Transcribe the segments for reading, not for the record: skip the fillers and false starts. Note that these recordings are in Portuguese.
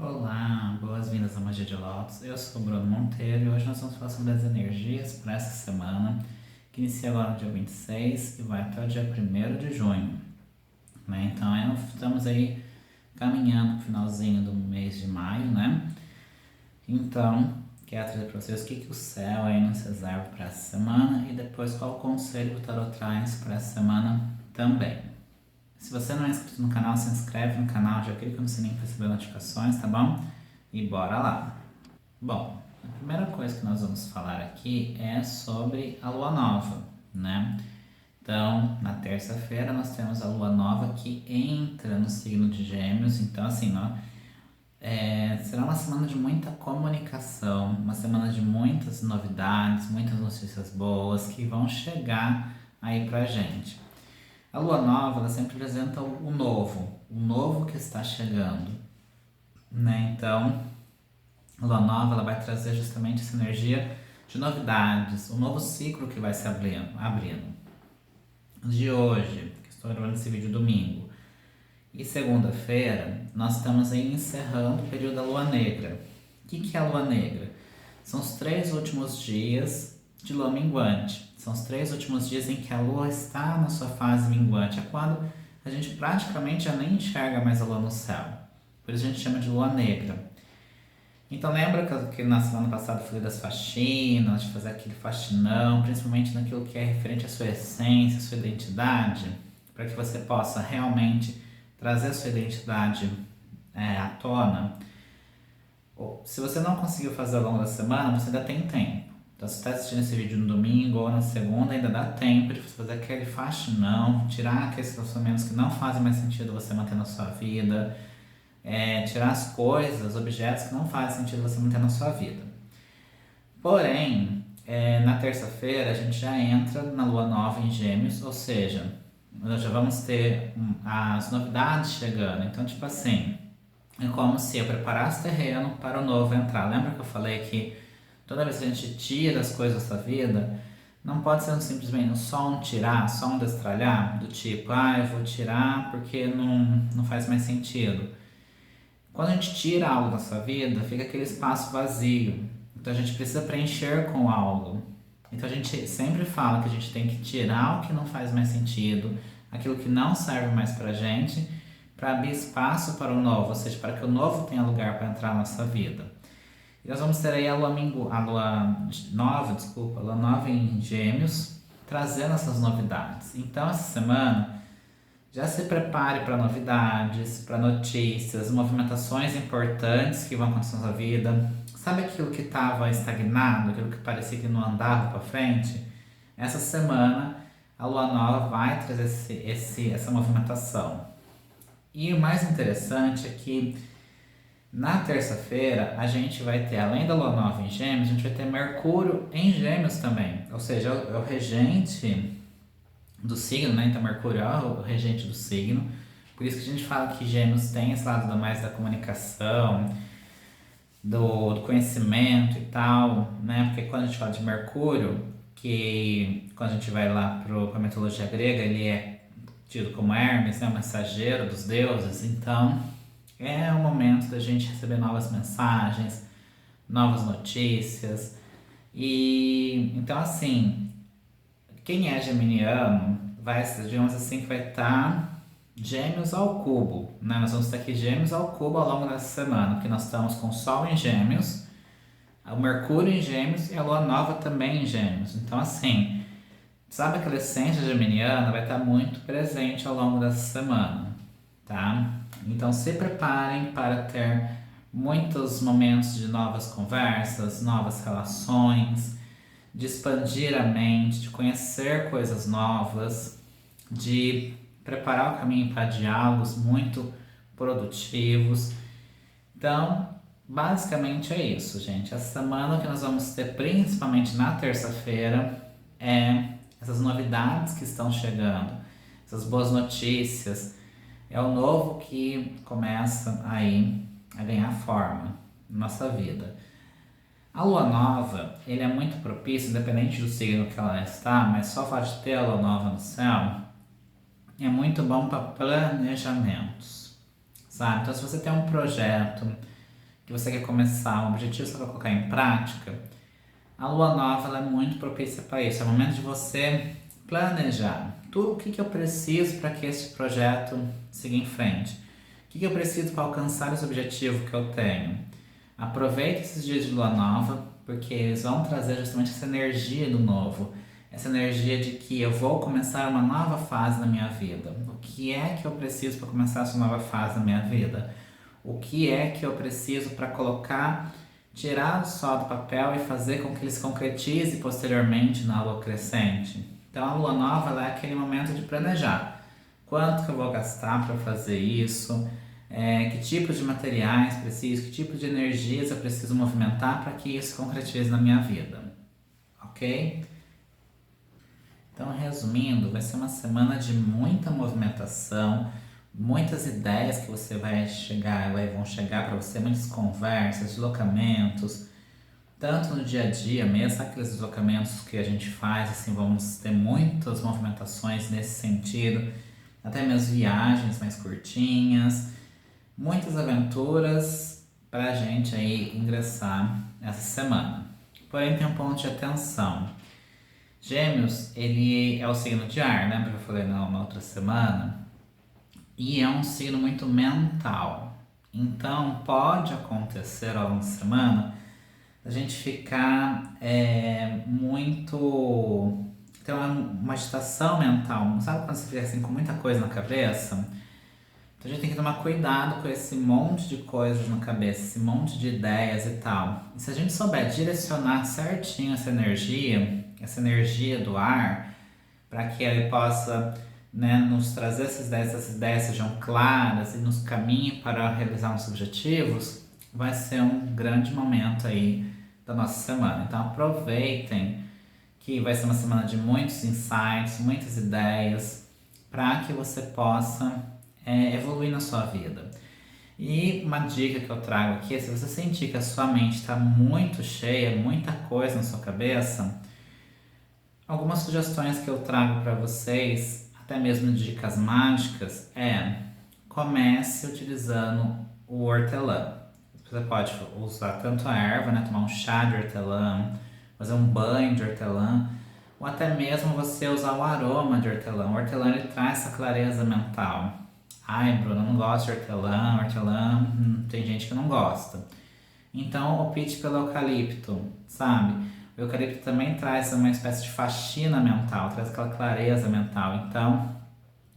Olá, boas-vindas à Magia de Lotus. Eu sou o Bruno Monteiro e hoje nós vamos falar sobre as energias para essa semana, que inicia agora no dia 26 e vai até o dia 1º de junho. Né? Então estamos aí caminhando para o finalzinho do mês de maio, né? Então, quero trazer para vocês o que o céu aí nos reserva para essa semana e depois qual o conselho que o tarot traz para essa semana também. Se você não é inscrito no canal, se inscreve no canal, já clica no sininho para receber notificações, tá bom? E bora lá! Bom, a primeira coisa que nós vamos falar aqui é sobre a lua nova, né? Então, na terça-feira nós temos a lua nova que entra no signo de Gêmeos, então assim, será uma semana de muita comunicação, uma semana de muitas novidades, muitas notícias boas que vão chegar aí pra gente. A lua nova, ela sempre apresenta o novo que está chegando, né? Então, a lua nova, ela vai trazer justamente essa energia de novidades, um novo ciclo que vai se abrindo. De hoje, que estou gravando esse vídeo domingo, e segunda-feira, nós estamos aí encerrando o período da lua negra. O que é a lua negra? São os 3 últimos dias de lua minguante. São os 3 últimos dias em que a lua está na sua fase minguante. É quando a gente praticamente já nem enxerga mais a lua no céu. Por isso a gente chama de lua negra. Então lembra que na semana passada eu falei das faxinas, de fazer aquele faxinão, principalmente naquilo que é referente à sua essência, à sua identidade, para que você possa realmente trazer a sua identidade à tona. Se você não conseguiu fazer ao longo da semana, você ainda tem tempo. Então, se você está assistindo esse vídeo no domingo ou na segunda, ainda dá tempo de você fazer aquele faxinão, tirar aqueles relacionamentos que não fazem mais sentido você manter na sua vida, tirar as coisas, objetos que não fazem sentido você manter na sua vida. Porém, na terça-feira a gente já entra na lua nova em Gêmeos, ou seja, nós já vamos ter as novidades chegando. Então, tipo assim, é como se eu preparasse o terreno para o novo entrar. Lembra que eu falei que toda vez que a gente tira as coisas da vida, não pode ser simplesmente só um tirar, só um destralhar, do tipo, eu vou tirar porque não faz mais sentido. Quando a gente tira algo da sua vida, fica aquele espaço vazio. Então a gente precisa preencher com algo. Então a gente sempre fala que a gente tem que tirar o que não faz mais sentido, aquilo que não serve mais pra gente, para abrir espaço para o novo, ou seja, para que o novo tenha lugar para entrar na nossa vida. E nós vamos ter aí a lua nova em Gêmeos, trazendo essas novidades. Então, essa semana, já se prepare para novidades, para notícias, movimentações importantes que vão acontecer na sua vida. Sabe aquilo que estava estagnado, aquilo que parecia que não andava para frente? Essa semana, a lua nova vai trazer essa movimentação. E o mais interessante é que na terça-feira a gente vai ter, além da lua nova em Gêmeos, a gente vai ter Mercúrio em Gêmeos também. Ou seja, é o regente do signo, né? Então Mercúrio é o regente do signo. Por isso que a gente fala que Gêmeos tem esse lado mais da comunicação, do conhecimento e tal, né? Porque quando a gente fala de Mercúrio, que quando a gente vai lá para a mitologia grega, ele é tido como Hermes, né, o mensageiro dos deuses. Então é o momento da gente receber novas mensagens, novas notícias. E então assim, quem é geminiano vai, digamos assim, que vai estar Gêmeos ao cubo, né? Nós vamos ter aqui Gêmeos ao cubo ao longo dessa semana, porque nós estamos com o Sol em Gêmeos, o Mercúrio em Gêmeos e a Lua Nova também em Gêmeos. Então assim, sabe, aquela essência geminiana vai estar muito presente ao longo dessa semana, tá? Então se preparem para ter muitos momentos de novas conversas, novas relações, de expandir a mente, de conhecer coisas novas, de preparar o caminho para diálogos muito produtivos. Então, basicamente é isso, gente. Essa semana que nós vamos ter, principalmente na terça-feira, essas novidades que estão chegando, essas boas notícias, é o novo que começa aí a ganhar forma na nossa vida. A lua nova, ele é muito propício, independente do signo que ela está, mas só o fato de ter a lua nova no céu é muito bom para planejamentos, sabe? Então, se você tem um projeto que você quer começar, um objetivo que você vai colocar em prática, a lua nova ela é muito propícia para isso. É o momento de você planejar tudo o que eu preciso para que esse projeto siga em frente. O que eu preciso para alcançar esse objetivo que eu tenho. Aproveite esses dias de lua nova, porque eles vão trazer justamente essa energia do novo. Essa energia de que eu vou começar uma nova fase na minha vida. O que é que eu preciso para começar essa nova fase na minha vida? O que é que eu preciso para tirar o sol do papel e fazer com que ele se concretize posteriormente na lua crescente? Então a lua nova ela é aquele momento de planejar. Quanto que eu vou gastar para fazer isso? Que tipo de materiais preciso? Que tipo de energias eu preciso movimentar para que isso se concretize na minha vida? Ok? Então, resumindo, vai ser uma semana de muita movimentação, muitas ideias que você vai chegar, vão chegar para você, muitas conversas, deslocamentos, tanto no dia a dia mesmo, aqueles deslocamentos que a gente faz, assim, vamos ter muitas movimentações nesse sentido, até mesmo viagens mais curtinhas, muitas aventuras para a gente aí ingressar essa semana. Porém, tem um ponto de atenção. Gêmeos, ele é o signo de ar, né? Porque eu falei na outra semana. E é um signo muito mental. Então, pode acontecer ao longo da semana a gente ficar muito... ter uma agitação mental. Sabe quando você fica assim com muita coisa na cabeça? Então, a gente tem que tomar cuidado com esse monte de coisas na cabeça, esse monte de ideias e tal. E se a gente souber direcionar certinho essa energia do ar, para que ele possa, né, nos trazer essas ideias sejam claras e nos caminhe para realizar nossos objetivos, vai ser um grande momento aí da nossa semana. Então aproveitem que vai ser uma semana de muitos insights, muitas ideias, para que você possa evoluir na sua vida. E uma dica que eu trago aqui é: se você sentir que a sua mente está muito cheia, muita coisa na sua cabeça, algumas sugestões que eu trago para vocês, até mesmo dicas mágicas, comece utilizando o hortelã. Você pode usar tanto a erva, né, tomar um chá de hortelã, fazer um banho de hortelã, ou até mesmo você usar o aroma de hortelã. O hortelã ele traz essa clareza mental. Ai, Bruno, eu não gosto de hortelã, tem gente que não gosta. Então opte pelo eucalipto, sabe? O eucalipto também traz uma espécie de faxina mental, traz aquela clareza mental. Então,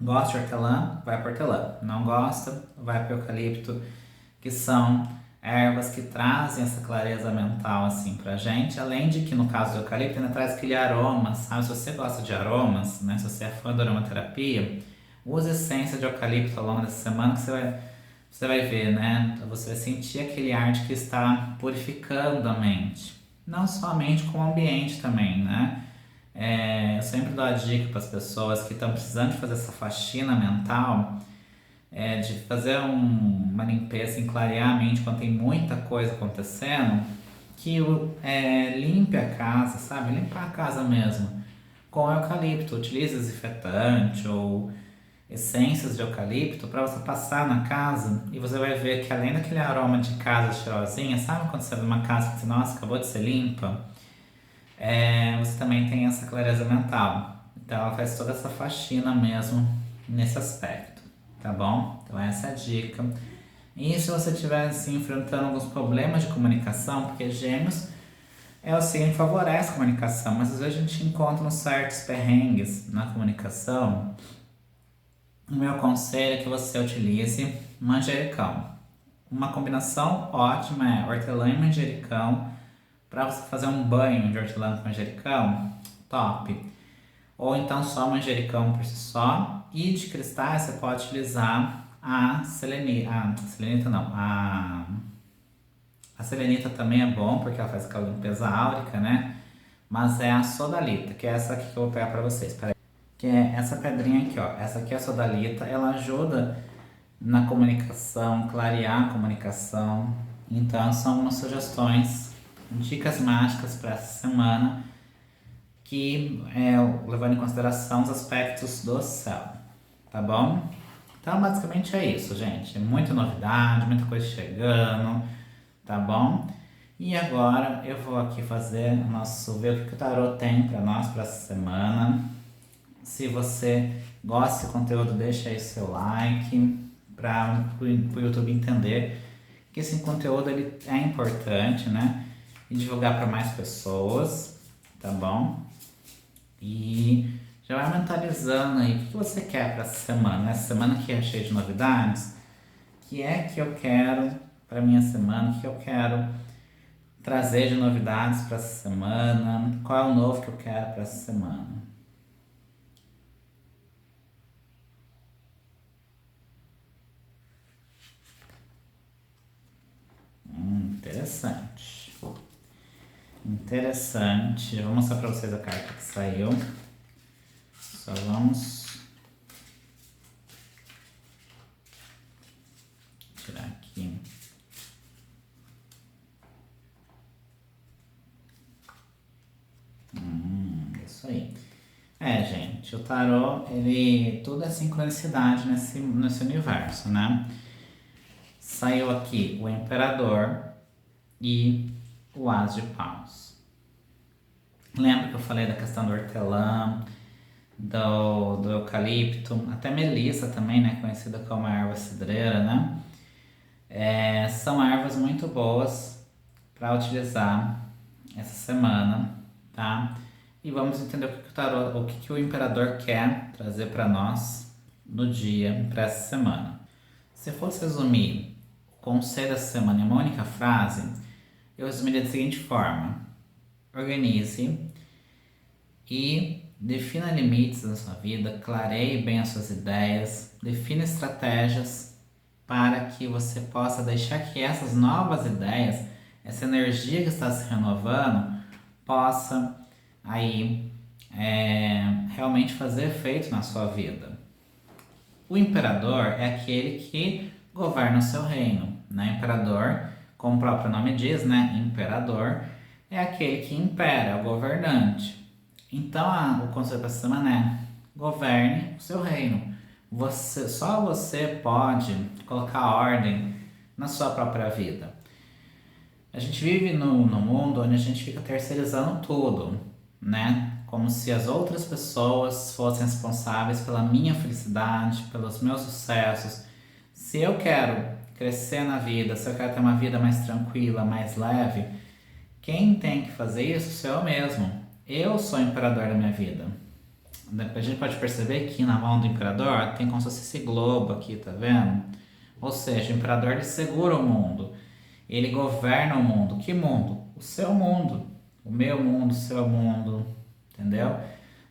gosta de hortelã? Vai para hortelã. Não gosta? Vai para o eucalipto, que são ervas que trazem essa clareza mental assim pra gente. Além de que no caso do eucalipto ainda traz aquele aroma, sabe? Se você gosta de aromas, né? Se você é fã da aromaterapia, use essência de eucalipto ao longo dessa semana que você vai ver, né? Você vai sentir aquele ar de que está purificando a mente. Não só a mente, como o ambiente também, né? Eu sempre dou a dica para as pessoas que estão precisando de fazer essa faxina mental, de fazer uma limpeza, clarear a mente quando tem muita coisa acontecendo, que limpe a casa, sabe? Limpar a casa mesmo com eucalipto. Utilize desinfetante ou essências de eucalipto para você passar na casa e você vai ver que além daquele aroma de casa cheirosinha, sabe quando você vai numa casa que você, nossa, acabou de ser limpa? Você também tem essa clareza mental. Então ela faz toda essa faxina mesmo nesse aspecto, tá bom? Então essa é a dica. E se você estiver assim, enfrentando alguns problemas de comunicação, porque Gêmeos é o signo que favorece a comunicação, mas às vezes a gente encontra uns certos perrengues na comunicação. O meu conselho é que você utilize manjericão. Uma combinação ótima é hortelã e manjericão. Para você fazer um banho de hortelã com manjericão, top. Ou então só manjericão por si só. E de cristais você pode utilizar a selenita. A selenita não. A selenita também é bom porque ela faz aquela limpeza áurica, né? Mas é a sodalita, que é essa aqui que eu vou pegar para vocês. Que é essa pedrinha aqui, ó. Essa aqui é a sodalita, ela ajuda na comunicação, clarear a comunicação. Então são umas sugestões, dicas mágicas para essa semana, que levando em consideração os aspectos do céu, tá bom? Então basicamente é isso, gente. Muita novidade, muita coisa chegando, tá bom? E agora eu vou aqui fazer ver o que o tarô tem para nós para essa semana. Se você gosta desse conteúdo, deixa aí seu like para o YouTube entender que esse conteúdo ele é importante, né? E divulgar para mais pessoas, tá bom? E já vai mentalizando aí o que você quer para essa semana. Essa semana que é cheia de novidades, o que é que eu quero para minha semana, o que eu quero trazer de novidades para essa semana, qual é o novo que eu quero para essa semana. Interessante. Interessante. Eu vou mostrar para vocês a carta que saiu. Só vamos tirar aqui. Isso aí. Gente, o tarô, tudo é sincronicidade nesse universo, né? Saiu aqui o Imperador e o As de Paus. Lembra que eu falei da questão do hortelã, do eucalipto, até melissa também, né? Conhecida como a erva cidreira, né? São ervas muito boas para utilizar essa semana, tá? E vamos entender o que o Imperador quer trazer para nós no dia, para essa semana. Se fosse resumir o conselho dessa semana em uma única frase, eu resumiria da seguinte forma: organize e defina limites na sua vida, clareie bem as suas ideias, defina estratégias para que você possa deixar que essas novas ideias, essa energia que está se renovando, possa aí realmente fazer efeito na sua vida. O imperador é aquele que governa o seu reino, né? Imperador, como o próprio nome diz, né? Imperador é aquele que impera, é o governante. Então o conceito da semana é: governe o seu reino. Só você pode colocar ordem na sua própria vida. A gente vive no mundo onde a gente fica terceirizando tudo, né? Como se as outras pessoas fossem responsáveis pela minha felicidade, pelos meus sucessos. Se eu quero crescer na vida, se eu quero ter uma vida mais tranquila, mais leve, quem tem que fazer isso sou eu mesmo. Eu sou o imperador da minha vida. A gente pode perceber que na mão do imperador tem como se fosse esse globo aqui, tá vendo? Ou seja, o imperador ele segura o mundo. Ele governa o mundo. Que mundo? O seu mundo. O meu mundo, o seu mundo. Entendeu?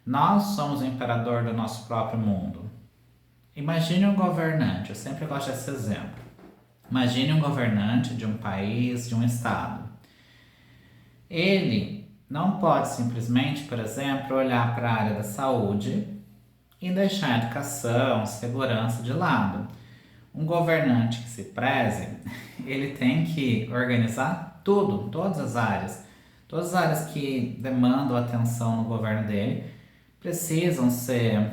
Nós somos o imperador do nosso próprio mundo. Imagine um governante. Eu sempre gosto desse exemplo. Imagine um governante de um país, de um estado. Ele não pode simplesmente, por exemplo, olhar para a área da saúde e deixar a educação, segurança de lado. Um governante que se preze, ele tem que organizar tudo, todas as áreas. Todas as áreas que demandam atenção no governo dele precisam ser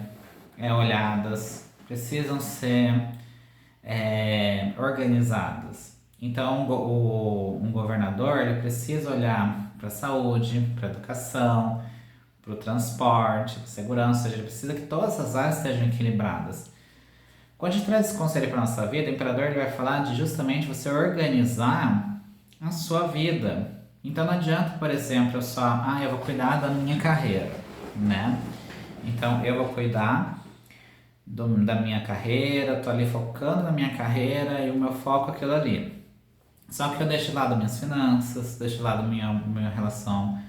olhadas, precisam ser organizadas. Então, um governador ele precisa olhar para a saúde, para a educação, para o transporte, para a segurança, ou seja, ele precisa que todas essas áreas estejam equilibradas. Quando a gente traz esse conselho para a nossa vida, o imperador ele vai falar de justamente você organizar a sua vida. Então não adianta, por exemplo, eu vou cuidar da minha carreira, né? Então eu vou cuidar da minha carreira, tô ali focando na minha carreira e o meu foco é aquilo ali. Só que eu deixo de lado minhas finanças, deixo de lado minha relação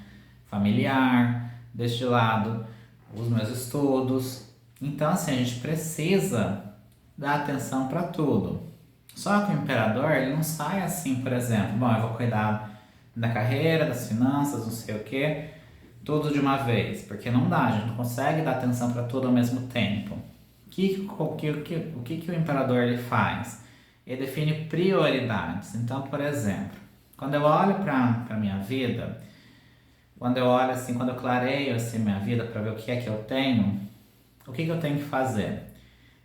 familiar, deixo de lado os meus estudos. Então assim, a gente precisa dar atenção para tudo. Só que o imperador ele não sai assim, por exemplo, bom, eu vou cuidar da carreira, das finanças, não sei o que, tudo de uma vez, porque não dá, a gente não consegue dar atenção para tudo ao mesmo tempo. O que o imperador ele faz? Ele define prioridades. Então, por exemplo, quando eu olho para a minha vida, quando eu clareio assim minha vida para ver o que é que eu tenho, o que eu tenho que fazer?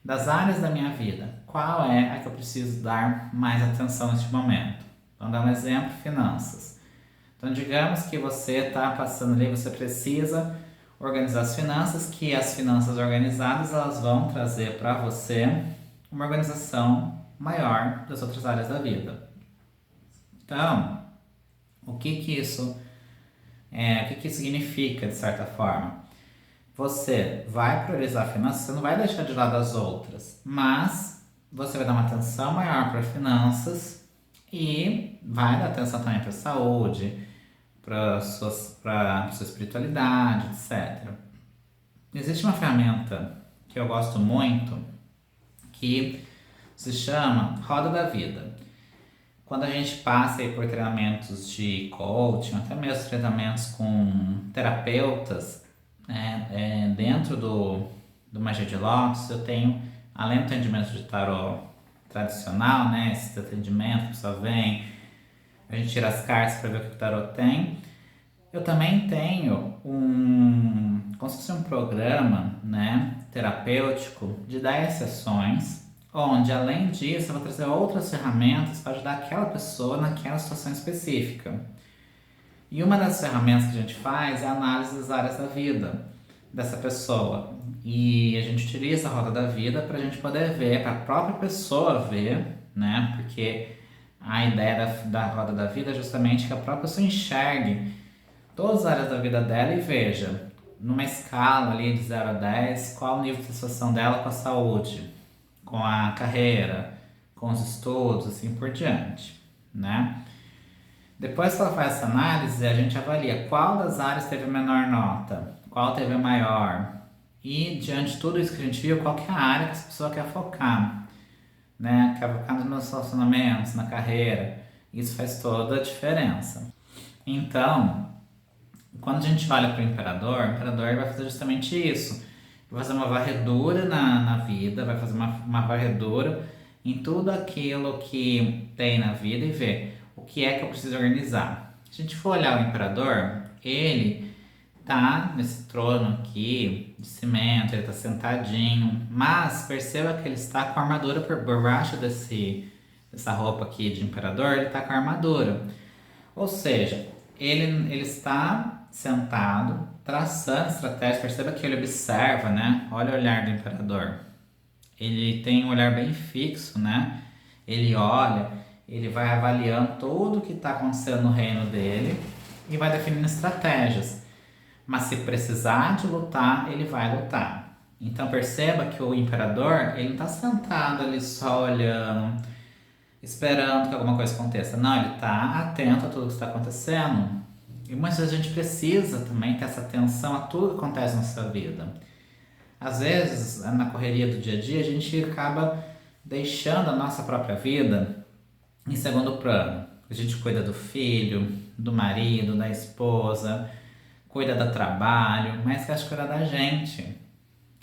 Das áreas da minha vida, qual é a que eu preciso dar mais atenção neste momento? Vamos dar um exemplo, finanças. Então, digamos que você está passando ali, você precisa organizar as finanças, que as finanças organizadas, elas vão trazer para você uma organização maior das outras áreas da vida. Então, o que isso significa, de certa forma? Você vai priorizar finanças, você não vai deixar de lado as outras, mas você vai dar uma atenção maior para finanças e vai dar atenção também para a saúde, para sua espiritualidade, etc. Existe uma ferramenta que eu gosto muito que se chama Roda da Vida. Quando a gente passa aí por treinamentos de coaching, até mesmo treinamentos com terapeutas, né, dentro do Magia de Lótus, eu tenho, além do atendimento de tarô tradicional, né, esse atendimento que a pessoa vem, a gente tira as cartas para ver o que o tarô tem. Eu também tenho como se fosse um programa, né, terapêutico de 10 sessões, onde além disso eu vou trazer outras ferramentas para ajudar aquela pessoa naquela situação específica. E uma das ferramentas que a gente faz é a análise das áreas da vida dessa pessoa. E a gente utiliza a roda da vida para a gente poder ver, para a própria pessoa ver, né, porque a ideia da roda da vida é justamente que a própria pessoa enxergue todas as áreas da vida dela e veja, numa escala ali de 0 a 10, qual o nível de satisfação dela com a saúde, com a carreira, com os estudos, assim por diante, né? Depois que ela faz essa análise, a gente avalia qual das áreas teve a menor nota, qual teve a maior, e diante de tudo isso que a gente viu, qual que é a área que essa pessoa quer focar, né? Quer focar nos meus relacionamentos, na carreira. Isso faz toda a diferença. Então, quando a gente olha para o imperador vai fazer justamente isso. Vai fazer uma varredura na vida, vai fazer uma varredura em tudo aquilo que tem na vida e ver o que é que eu preciso organizar. Se a gente for olhar o imperador, ele tá nesse trono aqui de cimento, ele tá sentadinho, mas perceba que ele está com a armadura por baixo dessa roupa aqui de imperador, ele tá com a armadura. Ou seja, ele está sentado, traçando estratégia. Perceba que ele observa, né? Olha o olhar do imperador. Ele tem um olhar bem fixo, né? Ele olha, ele vai avaliando tudo o que está acontecendo no reino dele e vai definindo estratégias. Mas se precisar de lutar, ele vai lutar. Então perceba que o imperador, ele não está sentado ali só olhando, esperando que alguma coisa aconteça. Não, ele está atento a tudo que está acontecendo. E muitas vezes a gente precisa também ter essa atenção a tudo que acontece na nossa vida. Às vezes, na correria do dia a dia, a gente acaba deixando a nossa própria vida em segundo plano. A gente cuida do filho, do marido, da esposa, cuida do trabalho, mas esquece de cuidar da gente.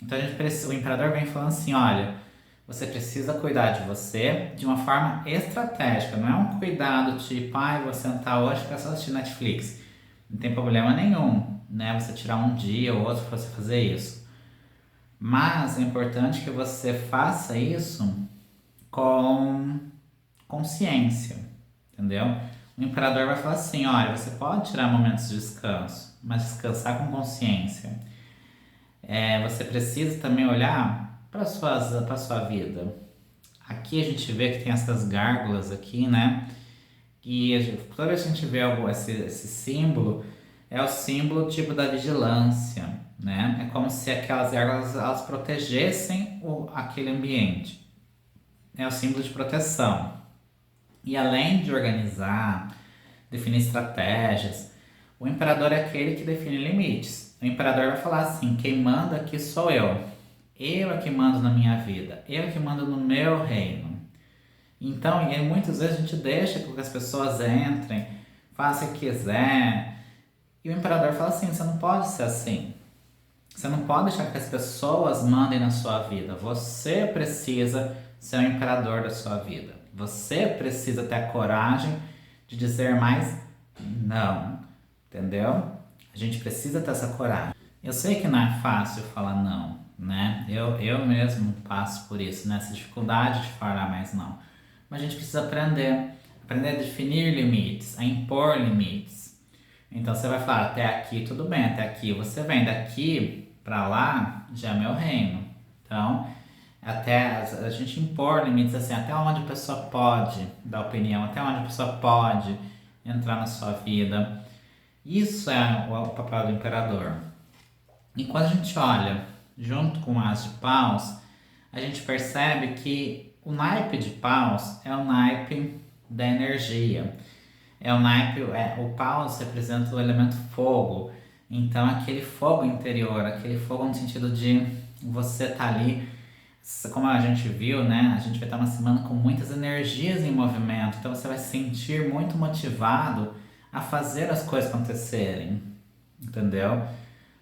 Então o imperador vem falando assim, olha, você precisa cuidar de você de uma forma estratégica, não é um cuidado tipo, vou sentar hoje para só assistir Netflix. Não tem problema nenhum, né? Você tirar um dia ou outro para você fazer isso. Mas é importante que você faça isso com consciência, entendeu? O imperador vai falar assim, olha, você pode tirar momentos de descanso, mas descansar com consciência. Você precisa também olhar para a sua vida. Aqui a gente vê que tem essas gárgulas aqui, né? E toda vez que a gente vê esse símbolo, é o símbolo tipo da vigilância, né? É como se aquelas gárgulas elas protegessem aquele ambiente. É o símbolo de proteção. E além de organizar, definir estratégias, o imperador é aquele que define limites. O imperador vai falar assim, quem manda aqui sou eu. Eu é que mando na minha vida. Eu é que mando no meu reino. Então, muitas vezes a gente deixa que as pessoas entrem, façam o que quiser. E o imperador fala assim, você não pode ser assim. Você não pode deixar que as pessoas mandem na sua vida. Você precisa ser o imperador da sua vida. Você precisa ter a coragem de dizer mais não. Entendeu? A gente precisa ter essa coragem. Eu sei que não é fácil falar não, né? Eu mesmo passo por isso, né? Essa dificuldade de falar mais não. Mas a gente precisa aprender aprender a definir limites, a impor limites. Então você vai falar, até aqui tudo bem, até aqui você vem, daqui para lá já é meu reino. Então, até a gente impor limites assim, até onde a pessoa pode dar opinião, até onde a pessoa pode entrar na sua vida. Isso é o papel do imperador. E quando a gente olha junto com o As de Paus, a gente percebe que o naipe de Paus é o naipe da energia. É o naipe, o Paus representa o elemento fogo. Então aquele fogo interior, aquele fogo no sentido de você estar ali, como a gente viu, né? A gente vai estar uma semana com muitas energias em movimento. Então você vai se sentir muito motivado a fazer as coisas acontecerem. Entendeu?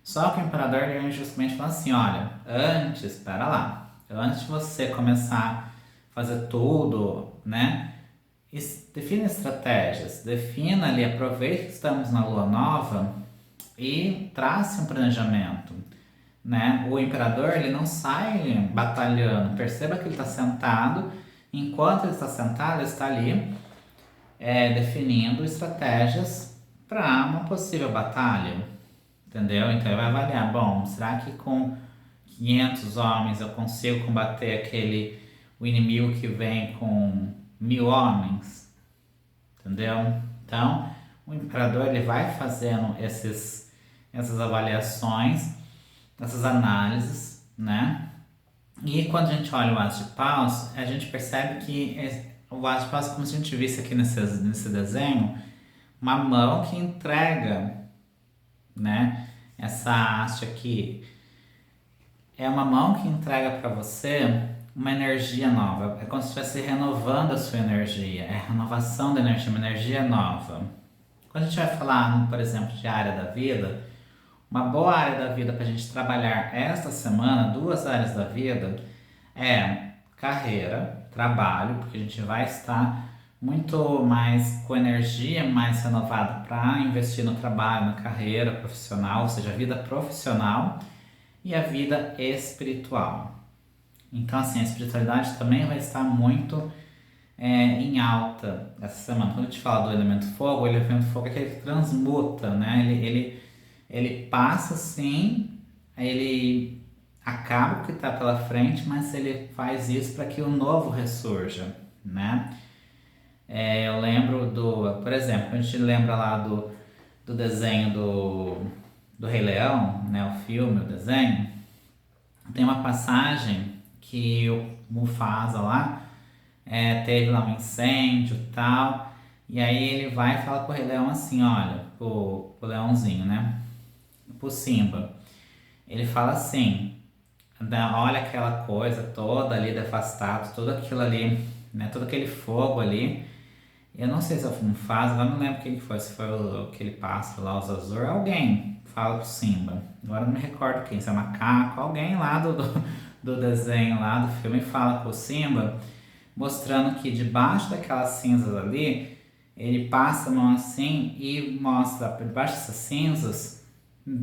Só que o imperador ele justamente fala assim, olha, espera lá, antes de você começar a fazer tudo, né? Defina estratégias, defina ali, aproveite que estamos na lua nova e trace um planejamento, né? O imperador ele não sai batalhando, perceba que ele está sentado, enquanto ele está sentado, ele está ali definindo estratégias para uma possível batalha. Entendeu? Então ele vai avaliar, bom, será que com 500 homens eu consigo combater o inimigo que vem com 1000 homens? Entendeu? Então, o imperador ele vai fazendo essas avaliações, essas análises, né? E quando a gente olha o As de Paus, a gente percebe que o As de Paus, como se a gente visse aqui nesse desenho, uma mão que entrega, né? Essa haste aqui é uma mão que entrega para você uma energia nova. É como se estivesse renovando a sua energia. É a renovação da energia, uma energia nova. Quando a gente vai falar, por exemplo, de área da vida, uma boa área da vida para a gente trabalhar esta semana, 2 áreas da vida, é carreira, trabalho, porque a gente vai estar muito mais com energia mais renovada para investir no trabalho, na carreira profissional, ou seja, a vida profissional e a vida espiritual. Então, assim, a espiritualidade também vai estar muito em alta essa semana. Quando a gente fala do elemento fogo, o elemento fogo é aquele que transmuta, né? Ele passa assim, ele acaba com o que está pela frente, mas ele faz isso para que o novo ressurja, né? Eu lembro por exemplo, a gente lembra lá do desenho do Rei Leão, né, o filme, o desenho, tem uma passagem que o Mufasa lá teve lá um incêndio e tal, e aí ele vai e fala pro Rei Leão assim, olha, pro leãozinho, né, pro Simba, ele fala assim, olha aquela coisa toda ali devastada, tudo aquilo ali, né, todo aquele fogo ali. Eu não sei se é o Mufasa, agora não lembro quem foi, se foi aquele pássaro lá, o Azor, alguém fala pro Simba, agora não me recordo quem, se é macaco, alguém lá do desenho lá, do filme, fala pro Simba, mostrando que debaixo daquelas cinzas ali, ele passa a mão assim e mostra, por debaixo dessas cinzas,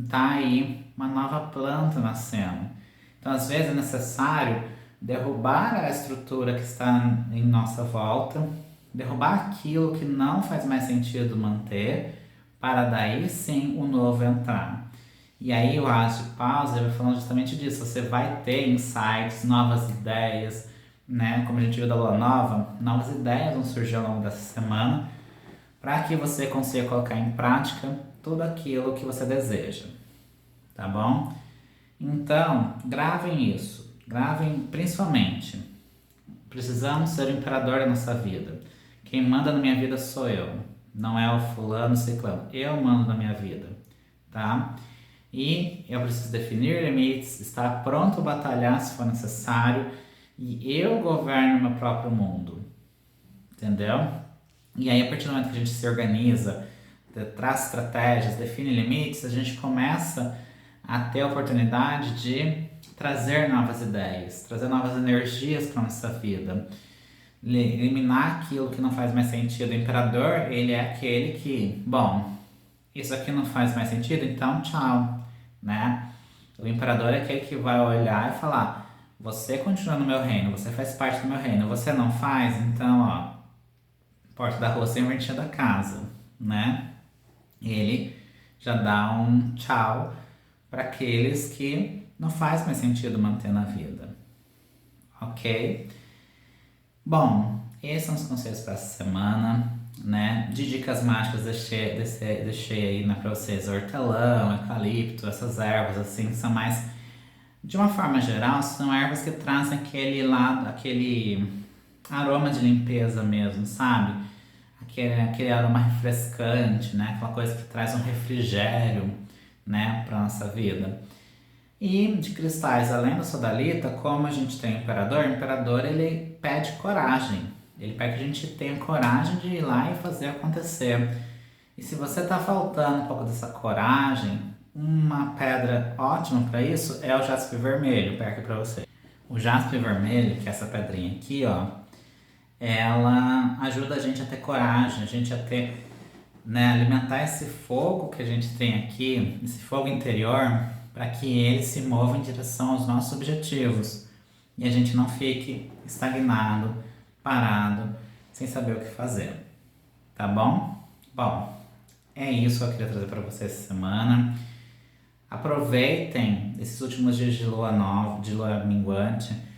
tá aí uma nova planta nascendo. Então às vezes é necessário derrubar a estrutura que está em nossa volta, derrubar aquilo que não faz mais sentido manter, para daí sim o novo entrar. E aí o As de Paus vai falando justamente disso, você vai ter insights, novas ideias, né? Como a gente viu da Lua Nova, novas ideias vão surgir ao longo dessa semana, para que você consiga colocar em prática tudo aquilo que você deseja, tá bom? Então, gravem isso, gravem principalmente, precisamos ser o imperador da nossa vida. Quem manda na minha vida sou eu, não é o fulano, ciclano. Eu mando na minha vida, tá? E eu preciso definir limites, estar pronto a batalhar se for necessário, e eu governo meu próprio mundo, entendeu? E aí, a partir do momento que a gente se organiza, traz estratégias, define limites, a gente começa a ter a oportunidade de trazer novas ideias, trazer novas energias para a nossa vida. Eliminar aquilo que não faz mais sentido. O imperador, ele é aquele que, bom, isso aqui não faz mais sentido, então tchau, né? O imperador é aquele que vai olhar e falar, você continua no meu reino, você faz parte do meu reino, você não faz, então, ó, porta da rua invertida da casa, né? Ele já dá um tchau para aqueles que não faz mais sentido manter na vida, ok? Bom, esses são os conselhos para essa semana, né? De dicas mágicas deixei aí, né, para vocês hortelã, eucalipto, essas ervas assim que são mais, de uma forma geral, são ervas que trazem aquele lado, aquele aroma de limpeza mesmo, sabe? Aquele aroma refrescante, né? Aquela coisa que traz um refrigério, né, para nossa vida. E de cristais, além da sodalita, como a gente tem o imperador ele pede coragem. Ele pede que a gente tenha coragem de ir lá e fazer acontecer. E se você está faltando um pouco dessa coragem, uma pedra ótima para isso é o jaspe vermelho, perto para você. O jaspe vermelho, que é essa pedrinha aqui, ó, ela ajuda a gente a ter coragem, a gente a ter, né, alimentar esse fogo que a gente tem aqui, esse fogo interior, para que ele se mova em direção aos nossos objetivos e a gente não fique estagnado, parado, sem saber o que fazer, tá bom? Bom, é isso que eu queria trazer para vocês essa semana. Aproveitem esses últimos dias de lua nova, de lua minguante,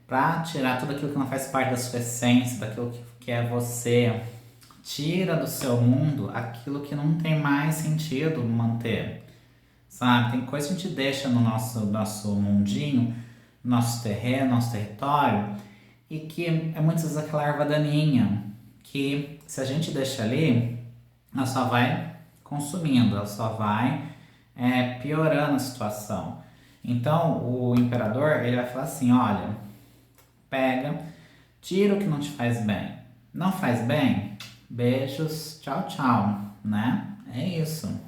para tirar tudo aquilo que não faz parte da sua essência, daquilo que é você. Tira do seu mundo aquilo que não tem mais sentido manter, sabe? Tem coisa que a gente deixa no nosso mundinho, nosso terreno, nosso território, e que é muitas vezes aquela erva daninha, que se a gente deixa ali, ela só vai consumindo, ela só vai piorando a situação. Então o imperador, ele vai falar assim, olha, pega, tira o que não te faz bem. Não faz bem? Beijos, tchau, tchau, né? É isso,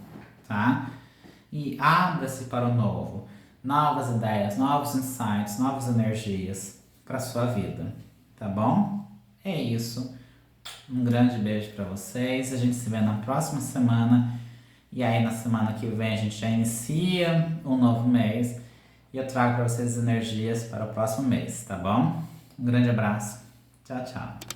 tá? E abra-se para o novo, novas ideias, novos insights, novas energias para sua vida, tá bom? É isso. Um grande beijo para vocês. A gente se vê na próxima semana. E aí na semana que vem a gente já inicia um novo mês e eu trago para vocês energias para o próximo mês, tá bom? Um grande abraço. Tchau, tchau.